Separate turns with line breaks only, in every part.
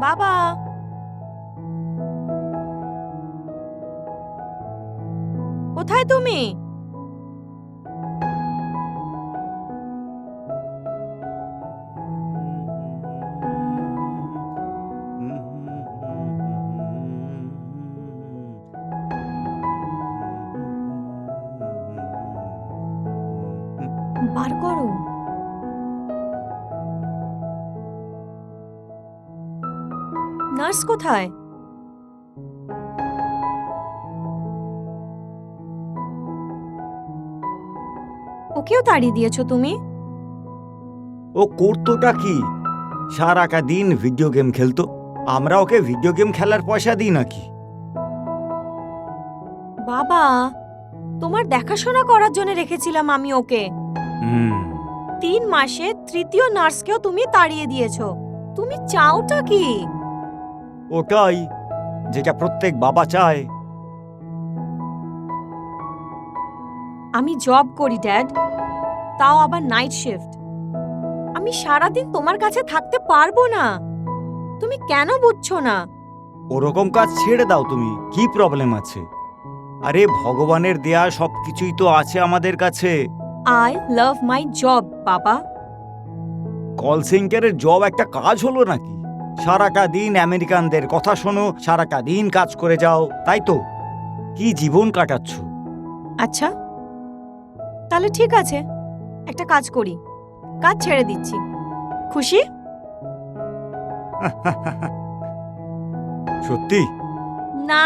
বাবা, কোথায় তুমি? বার করো। নার্স কোথায়? ওকেও তাড়িয়ে দিয়েছো তুমি?
ও করতোটা কি? সারাটা দিন ভিডিও গেম খেলতো। আমরা ওকে ভিডিও গেম খেলার পয়সা দিই নাকি?
বাবা, তোমার দেখাশোনা করার জন্য রেখেছিলাম আমি ওকে। 3 মাসে তৃতীয় নার্সকেও তুমি তাড়িয়ে দিয়েছো। তুমি চাওটা কি?
ওটাই যেটা প্রত্যেক বাবা চায়।
আমি জব করি ড্যাড, তাও আবার নাইট শিফট। আমি সারাদিন তোমার কাছে থাকতে পারবো না। তুমি কেন বুঝছো না?
ওরকম কাজ ছেড়ে দাও তুমি। কি প্রবলেম আছে? আরে ভগবানের দেয়া সবকিছুই তো আছে আমাদের কাছে।
আই লাভ মাই জব বাবা।
কল সেন্টারের জব একটা কাজ হলো নাকি? সারাটা দিন আমেরিকানদের কথা শোনো, সারাটা দিন কাজ করে যাও, তাই তো? কি জীবন কাটাচ্ছ?
আচ্ছা, তাহলে ঠিক আছে, একটা কাজ করি, কাজ ছেড়ে দিচ্ছি। খুশি?
সত্যি?
না,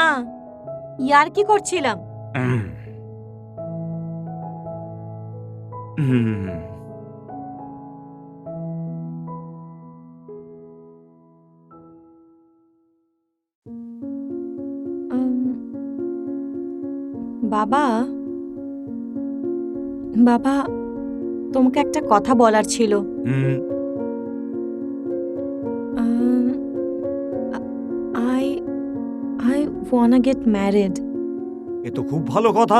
ইয়ার কি করছিলাম।
উম। উম।
বাবা, বাবা, তোমাকে একটা কথা বলার ছিল। I I wanna get married.
এ তো খুব ভালো কথা।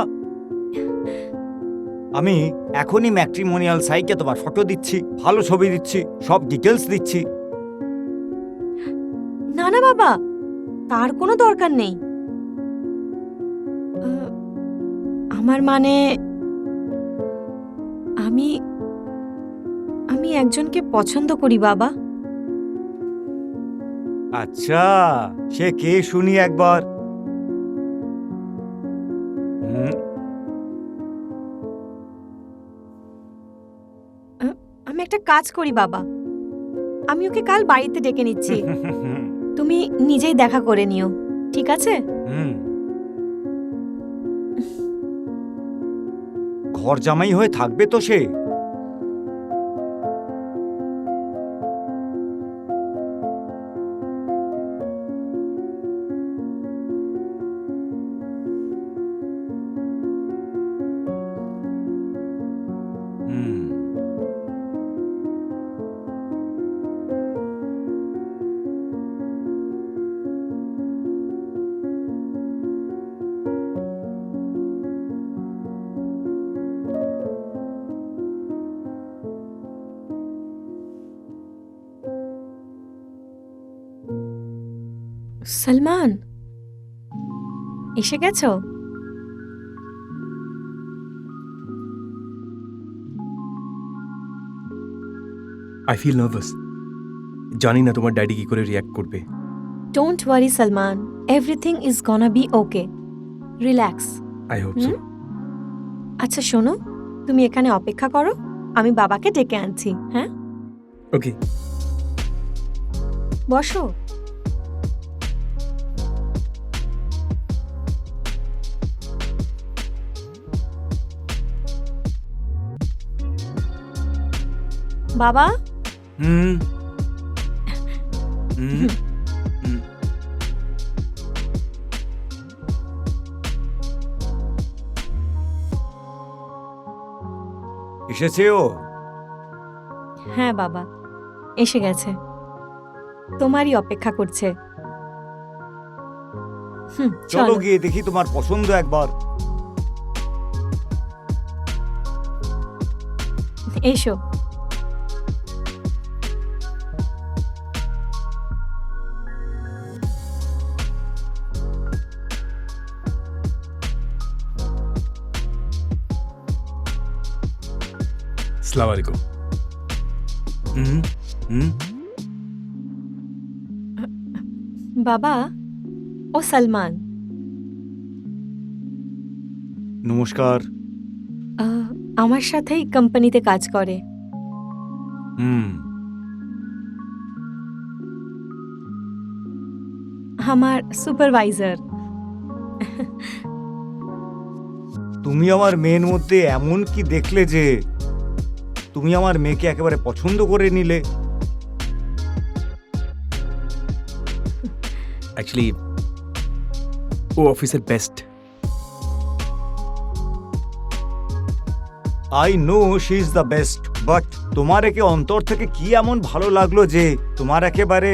আমি এখনই ম্যাট্রিমোনিয়াল সাইটে তোমার ফটো দিচ্ছি, ভালো ছবি দিচ্ছি, সব ডিটেলস দিচ্ছি।
না না বাবা, তার কোনো দরকার নেই। আমার মানে আমি আমি একজনকে পছন্দ করি বাবা।
আচ্ছা, সে কে শুনি একবার?
আমি একটা কাজ করি বাবা, আমি ওকে কাল বাড়িতে ডেকে নিচ্ছি। তুমি নিজেই দেখা করে নিও, ঠিক আছে?
ঘর জামাই হয়ে থাকবে তো সে?
সালমান, এসে গেছো?
I feel nervous. জানি না তোমার ড্যাডি কি করে রিয়্যাক্ট করবে।
Don't worry Salman, everything is gonna be okay. Relax.
I hope so.
আচ্ছা শোনো, তুমি এখানে অপেক্ষা করো, আমি বাবাকে ডেকে আনছি। হ্যাঁ,
ওকে।
বসো। বাবা,
এসেছে ও?
হ্যাঁ বাবা, এসে গেছে, তোমারই অপেক্ষা করছে।
চলো গিয়ে দেখি তোমার পছন্দ একবার।
এসো।
আসসালামু আলাইকুম।
হুম হুম
বাবা, ও সালমান।
নমস্কার।
আহ, আমার সাথেই কোম্পানিতে কাজ করে।
হুম
আমার সুপারভাইজার।
তুমি আমার মেয়ের মধ্যে এমন কি দেখলে যে তুমি আমার মেয়েকে একেবারে পছন্দ করে নিলে?
অ্যাকচুয়ালি ও অফিসের best.
I know she is the best, but তোমার একে অন্তর থেকে কি এমন ভালো লাগলো যে তোমার একেবারে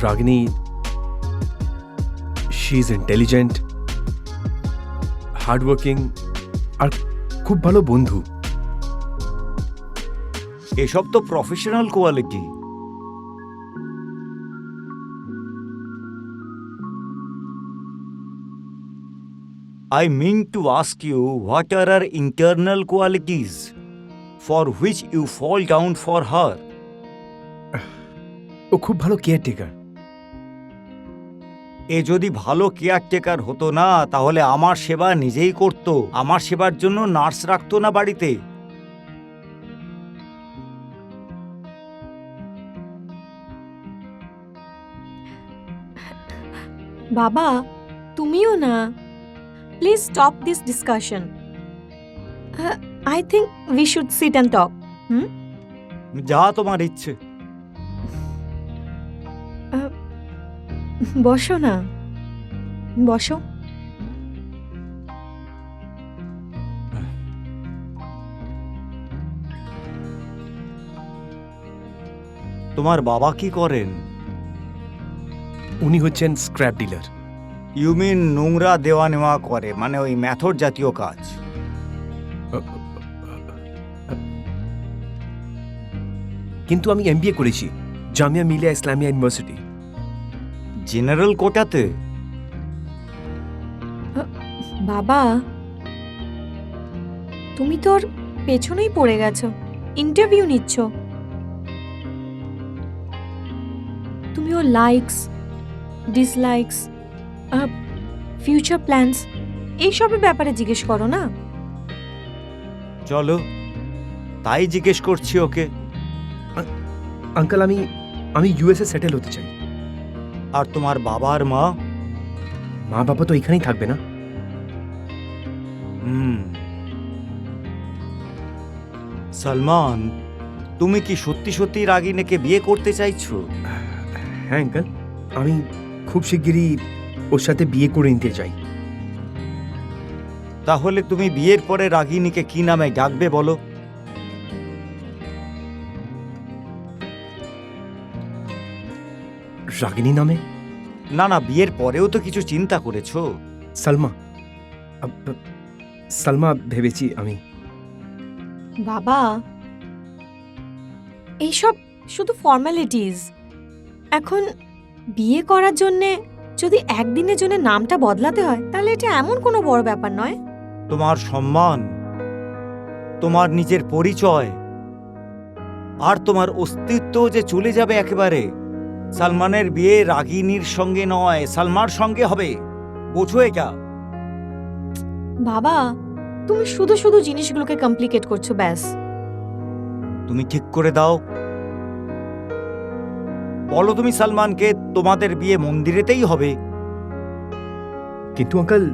রাগিনী, শি ইজ ইন্টেলিজেন্ট, হার্ডওয়ার্কিং আর খুব ভালো বন্ধু।
এসব তো professional quality. I mean to ask you, what are her internal qualities for which you fall down for her?
ও খুব ভালো কেয়ারটেকার।
এ যদি ভালো কেয়ারটেকার হতো না তাহলে আমার সেবা নিজেই করত, আমার সেবার জন্য নার্স রাখতো না বাড়িতে।
বাবা, তুমিও না। Please stop this discussion. I think we should seat and talk.
যা তোমার ইচ্ছে।
বসো না, বসো।
তোমার বাবা কি করেন?
উনি হচ্ছেন স্ক্র্যাপ ডিলার।
ইউ মিন নোংরা দেওয়া নেওয়া করে, মানে ওই মেথড জাতীয় কাজ?
কিন্তু আমি এমবিএ করেছি জামিয়া মিলিয়া ইসলামিয়া ইউনিভার্সিটি।
জেনারেল কোটাতে?
বাবা, তুমি তোর পেছনেই পড়ে গেছো। ইন্টারভিউ নিচ্ছ, তুমি ওর লাইকস, ডিসলাইকস, ফিউচার প্ল্যানস এইসবের ব্যাপারে জিজ্ঞেস করো না।
চলো, তাই জিজ্ঞেস করছি ওকে।
আঙ্কেল, আমি ইউএসএ সেটেল হতে চাই।
আর তোমার বাবার মা?
মা বাবা তো এখানেই থাকবে না।
সালমান, তুমি কি সত্যি সত্যি রাগিনীকে বিয়ে করতে চাইছো?
হ্যাঁ আঙ্কেল, আমি খুব শিগগিরই ওর সাথে বিয়ে করে নিতে চাই।
তাহলে তুমি বিয়ের পরে রাগিনীকে কি নামে ডাকবে বলো?
রাগিনী নামে?
না না, বিয়ের পরেও তো কিছু চিন্তা করেছো।
সালমা। সালমা ভেবেছি আমি।
বাবা, এইসব শুধু ফর্মালিটিজ। এখন বিয়ে করার জন্যে যদি একদিনের জন্য নামটা বদলাতে হয় তাহলে এটা এমন কোনো বড় ব্যাপার নয়।
তোমার সম্মান, তোমার নিজের পরিচয় আর তোমার অস্তিত্ব যে চলে যাবে একেবারে। সালমানের বিয়ে রাগিনীর সঙ্গে নয়, সালমার সঙ্গে হবে, বোঝো এটা?
বাবা, তুমি শুধু শুধু জিনিসগুলোকে কমপ্লিকেট করছো, ব্যাস।
তুমি ঠিক করে দাও, বলো তুমি সালমানকে তোমাদের বিয়ে মন্দিরেতেই হবে।
কিন্তু আঙ্কেল,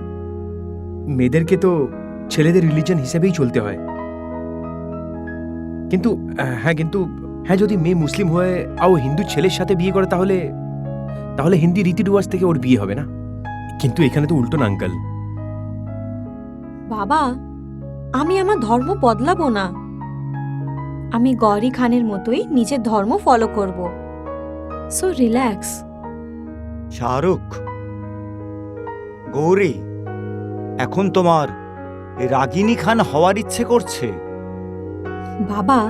মেয়েদেরকে তো ছেলেদের রিলিজন হিসেবেই চলতে হয়। কিন্তু হ্যাঁ, যদি মেয়ে মুসলিম হয়ে আর ও হিন্দু ছেলের সাথে বিয়ে করে তাহলে হিন্দি রীতি রিওয়াজ থেকে ওর বিয়ে হবে না। কিন্তু এখানে তো উল্টো না আঙ্কেল।
বাবা, আমি আমার ধর্ম বদলাবো না। আমি গৌরী খানের মতোই নিজের ধর্ম ফলো করব। So relax.
শাহরুখ, গৌরী, এখন তোমার রাগিনী খান হওয়ার ইচ্ছে করছে?
বাবা,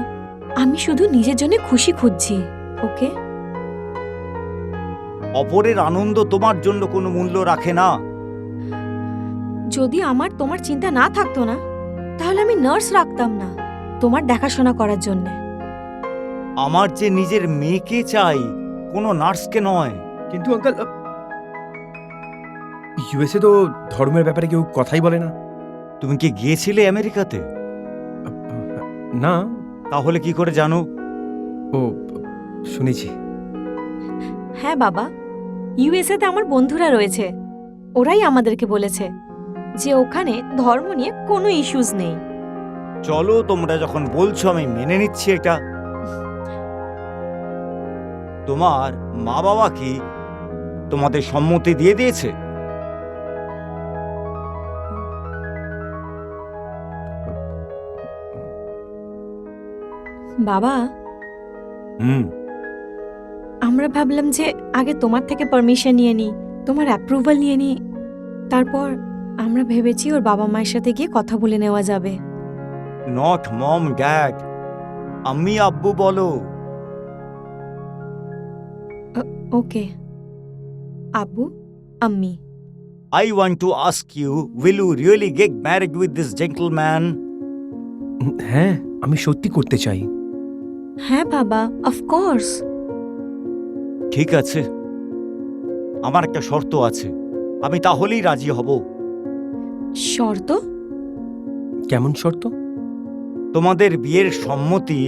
আমি শুধু নিজের জন্য খুশি খুঁজছি, ওকে?
অপরের আনন্দ তোমার জন্য কোনো মূল্য রাখে না।
যদি আমার তোমার চিন্তা না থাকতো না, তাহলে আমি নার্স রাখতাম না তোমার দেখাশোনা করার জন্য।
আমার যে নিজের মেয়েকে চাই, কোনো নার্সকে নয়।
কিন্তু আঙ্কেল, ইউএসএ তো ধর্মের ব্যাপারে কেউ কথাই বলে না।
তুমি কি গিয়েছিলে আমেরিকাতে?
না।
তাহলে কি করে জানো?
ও, শুনেছি।
হ্যাঁ বাবা, ইউএসএ তে আমার বন্ধুরা রয়েছে, ওরাই আমাদেরকে বলেছে যে ওখানে ধর্ম নিয়ে কোনো ইস্যুস নেই।
চলো, তোমরা যখন বলছো আমি মেনে নিচ্ছি এটা। তোমার মা বাবা কি তোমাদের সম্মতি দিয়ে দিয়েছে?
বাবা,
হুম।
আমরা ভাবলাম যে আগে তোমার থেকে পারমিশন নিয়ে নিই, তোমার অ্যাপ্রুভাল নিয়ে নিই, তারপর আমরা ভেবেছি ওর বাবা মায়ের সাথে গিয়ে কথা বলে নেওয়া যাবে।
নট মম ড্যাড, আম্মি আব্বু বলো।
ওকে, আব্বু আম্মি।
I want to ask you, will you really get married with this gentleman?
হ্যাঁ, আমি সত্যি করতে চাই।
হ্যাঁ বাবা, অফকোর্স।
ঠিক আছে, আমার একটা শর্ত আছে, আমি তাহলেই রাজি হব।
শর্ত?
কেমন শর্ত?
তোমাদের বিয়ের সম্মতি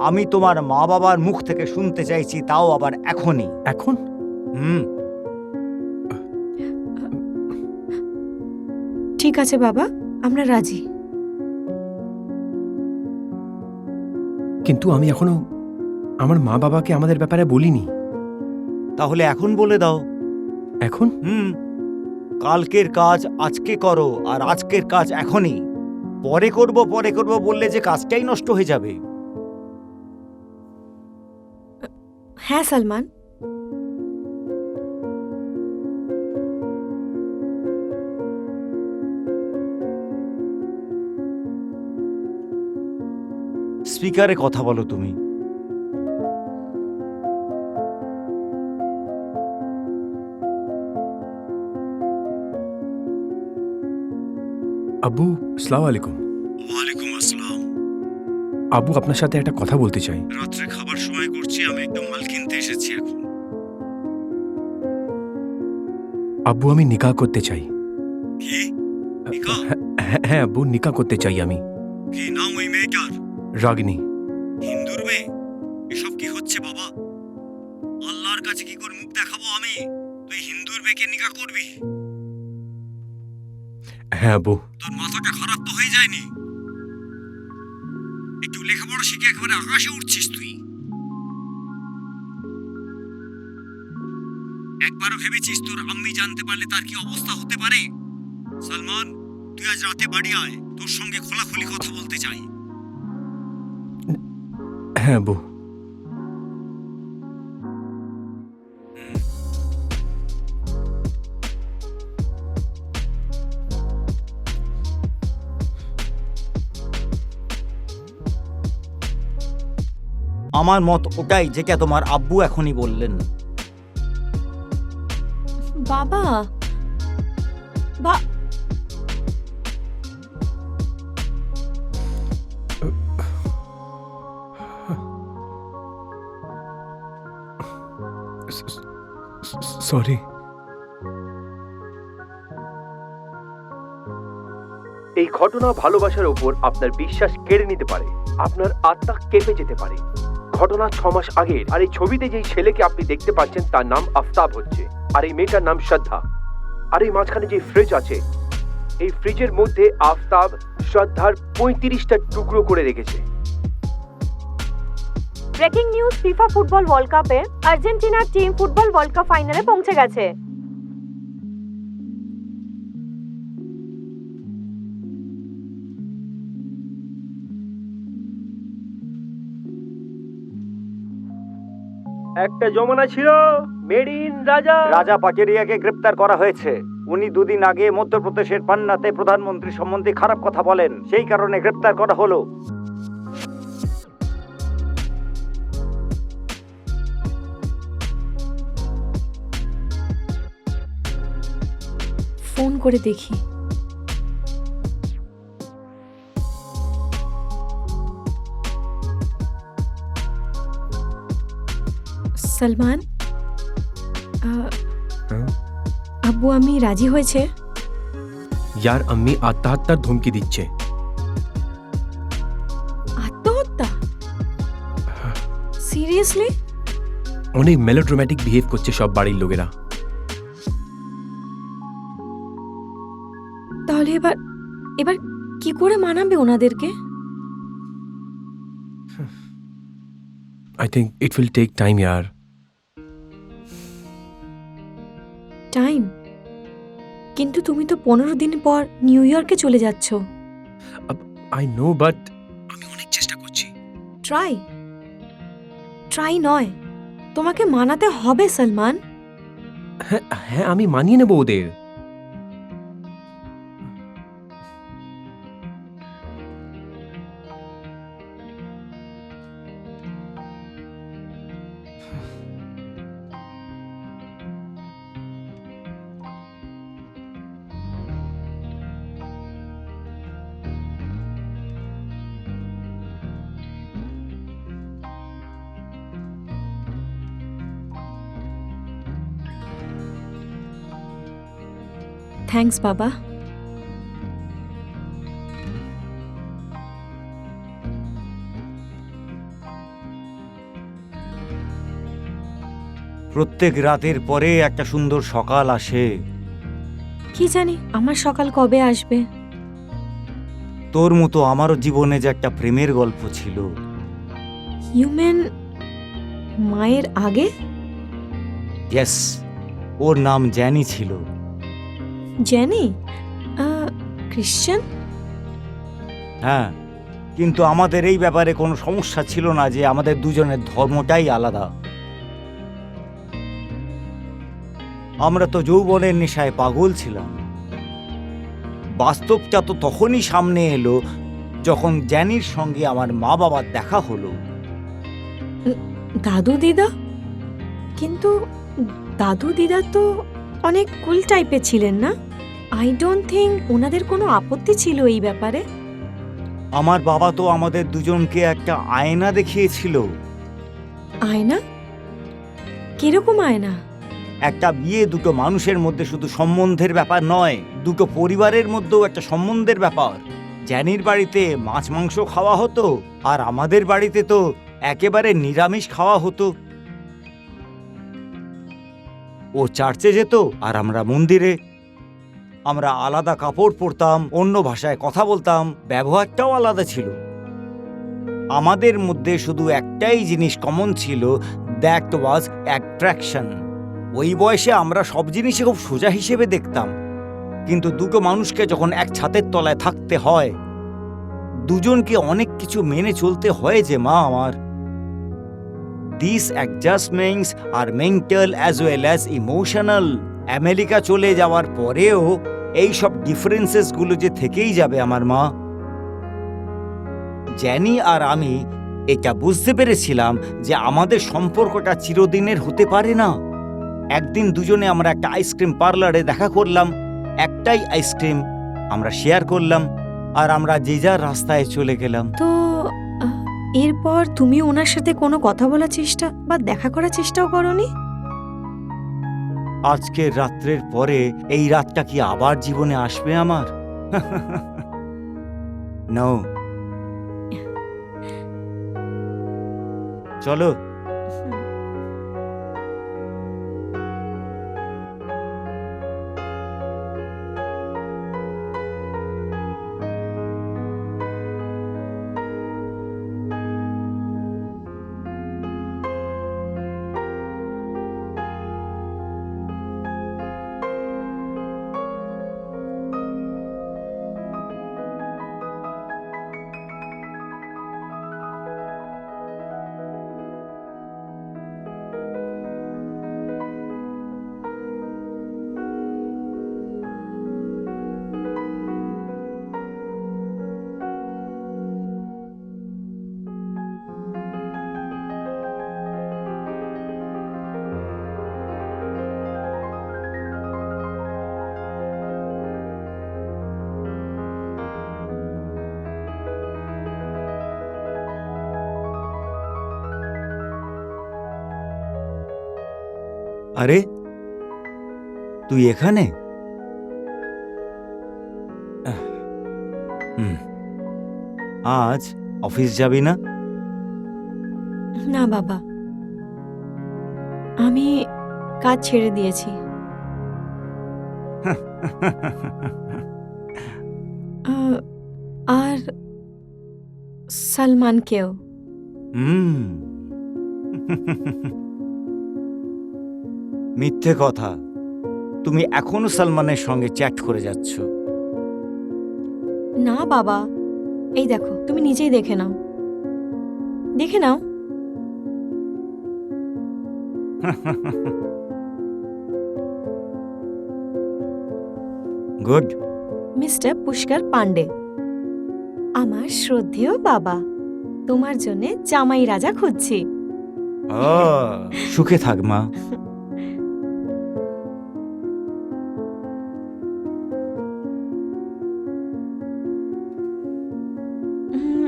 আমি তোমার মা বাবার মুখ থেকে শুনতে চাইছি, তাও আবার এখনই।
এখন?
হুম।
ঠিক আছে বাবা, আমরা রাজি।
কিন্তু আমি এখনো আমার মা বাবাকে আমাদের ব্যাপারে বলিনি।
তাহলে এখন বলে দাও।
এখন?
কালকের কাজ আজকে করো, আর আজকের কাজ এখনই। পরে করব বললে যে কাজটাই নষ্ট হয়ে যাবে।
হ্যাঁ সালমান,
স্পিকারে কথা বলো তুমি।
আব্বু, আসসালামু আলাইকুম।
ওয়ালাইকুম আসসালাম।
আব্বু, আপনার সাথে একটা কথা বলতে চাই।
রাত্রে খাবার সময় করছি, আমি একটু মাল কিনতে এসেছি এখন।
আব্বু, আমি নিকাহ করতে চাই।
কি? নিকাহ?
হ্যাঁ আব্বু, নিকাহ করতে চাই আমি।
কি নাম ওই মেয়েটার?
রাগিনী।
হিন্দুর মেয়ে? এসব কি হচ্ছে বাবা? আল্লাহর কাছে কি করে মুখ দেখাবো আমি? তুই হিন্দুর মেয়েকে নিকাহ করবি?
হ্যাঁ আব্বু।
তোর মাথাটা খারাপ তো হয়ে যায়নি? একটু লেখাপড়া শিখে একেবারে আকাশে উঠছিস তুই। একবারও ভেবেছিস তোর আম্মি জানতে পারলে তার কি অবস্থা হতে পারে? সালমান, তুই আজ রাতে বাড়ি আয়, তোর সঙ্গে খোলাখুলি কথা বলতে চাই।
হ্যাঁ আব্বু।
আমার মত ওটাই, যেটা তোমার আব্বু এখনই বললেন।
বাবা, বা
সরি।
এই ঘটনা ভালোবাসার ওপর আপনার বিশ্বাস কেড়ে নিতে পারে, আপনার আত্মা কেঁপে যেতে পারে। ঘটনা 6 মাস আগের, আর এই ছবিতে যেই ছেলেকে আপনি দেখতে পাচ্ছেন তার নাম আফতাব হচ্ছে, আর এই মেয়েটার নাম শ্রদ্ধা। আর এই মাঝখানে যে ফ্রিজ আছে, এই ফ্রিজের মধ্যে আফতাব শ্রদ্ধার 35টা টুকরো করে রেখেছে।
Breaking news, FIFA football world কাপে আর্জেন্টিনার টিম ফুটবল ওয়ার্ল্ড কাপ ফাইনালে পৌঁছে গেছে।
একটা জমানা ছিল মেড ইন রাজা।
রাজা পাকেরিয়াকে গ্রেপ্তার করা হয়েছে। উনি দুদিন আগে মধ্যপ্রদেশের পান্নাতে প্রধানমন্ত্রী সম্বন্ধে খারাপ কথা বলেন, সেই কারণে গ্রেপ্তার করা হলো।
ফোন করে দেখি। সালমান
হ্যাঁ?
আব্বু আমি রাজি হয়েছে।
ইয়ার আম্মি আত্মহত্যার ধমকি দিচ্ছে।
আত্মহত্যা? সিরিয়াসলি?
অনেক মেলোড্রামাটিক বিহেভ করছে সব বাড়ির লোকেরা।
তাহলে এবার এবার কি করে মানাবে ওনাদেরকে?
I think it will take time ইয়ার।
টাইম? কিন্তু তুমি তো 15 দিন পর নিউ ইয়র্কে চলে যাচ্ছ।
আই নো, বাট আমি অনেক চেষ্টা করছি।
ট্রাই ট্রাই নয়, তোমাকে মানাতে হবে সালমান।
হ্যাঁ হ্যাঁ, আমি মানিয়ে নেব ওদের।
থ্যাঙ্কস বাবা।
প্রত্যেক রাতের পরে একটা সুন্দর সকাল আসে।
কি জানি আমার সকাল কবে আসবে।
তোর মতো আমারও জীবনে যে একটা প্রেমের গল্প ছিল।
হিউম্যান মায়ের আগে?
ইয়েস, ওর নাম জ্যানি ছিল।
জেনি? ক্রিশ্চিয়ান?
হ্যাঁ, কিন্তু আমাদের এই ব্যাপারে কোনো সমস্যা ছিল না যে আমাদের দুজনের ধর্মটাই আলাদা। আমরা তো যৌবনের নেশায় পাগল ছিলাম। বাস্তবটা তো তখনই সামনে এলো যখন জ্যানির সঙ্গে আমার মা বাবার দেখা হলো।
দাদু দিদা? কিন্তু দাদু দিদা তো অনেক কুল টাইপের ছিলেন না? আই ডোন্ট থিঙ্ক ওনাদের কোনো আপত্তি ছিল এই ব্যাপারে।
আমার বাবা তো আমাদের দুজনকে একটা আয়না দেখিয়েছিল।
আয়না? কিরকম আয়না?
একটা বিয়ে দুটো মানুষের মধ্যে শুধু সম্বন্ধের ব্যাপার নয়, দুটো পরিবারের মধ্যেও একটা সম্বন্ধের ব্যাপার। জ্যানির বাড়িতে মাছ মাংস খাওয়া হতো, আর আমাদের বাড়িতে তো একেবারে নিরামিষ খাওয়া হতো। ও চার্চে যেত আর আমরা মন্দিরে। আমরা আলাদা কাপড় পরতাম, অন্য ভাষায় কথা বলতাম, ব্যবহারটাও আলাদা ছিল। আমাদের মধ্যে শুধু একটাই জিনিস কমন ছিল, দ্যাট ওয়াজ অ্যাট্রাকশন। ওই বয়সে আমরা সব জিনিসই খুব সোজা হিসেবে দেখতাম, কিন্তু দুটো মানুষকে যখন এক ছাদের তলায় থাকতে হয়, দুজনকে অনেক কিছু মেনে চলতে হয় যে মা আমার। দিস অ্যাডজাস্টমেন্টস আর mental as well as emotional. America চলে যাওয়ার পরেও এই সব ডিফারেন্সেসগুলো যে থেকেই যাবে আমার মা। জ্যানি আর আমি এটা বুঝতে পেরেছিলাম যে আমাদের সম্পর্কটা চিরদিনের হতে পারে না। একদিন দুজনে আমরা একটা আইসক্রিম পার্লারে দেখা করলাম, একটাই আইসক্রিম আমরা শেয়ার করলাম, আর আমরা যে যার রাস্তায় চলে গেলাম।
তো এরপর তুমি ওনার সাথে কোনো কথা বলার চেষ্টা বা দেখা করার চেষ্টাও করনি?
আজকের রাত্রের পরে এই রাতটা কি আবার জীবনে আসবে আমার? নো। চলো। আরে তুই এখানে? হুম। আজ অফিস যাবি না?
না বাবা, আমি কাজ ছেড়ে দিয়েছি। আহ, আর সালমানকেও।
হুম। মিথ্যে কথা। তুমি এখনো সালমানের সঙ্গে চ্যাট করে যাচ্ছ।
না বাবা, এই দেখো, তুমি নিজেই দেখে নাও, দেখে নাও।
গুড।
মিস্টার পুষ্কর পান্ডে, আমার শ্রদ্ধেয় বাবা, তোমার জন্য জামাই রাজা খুঁজছি।
সুখে থাক মা।
উম,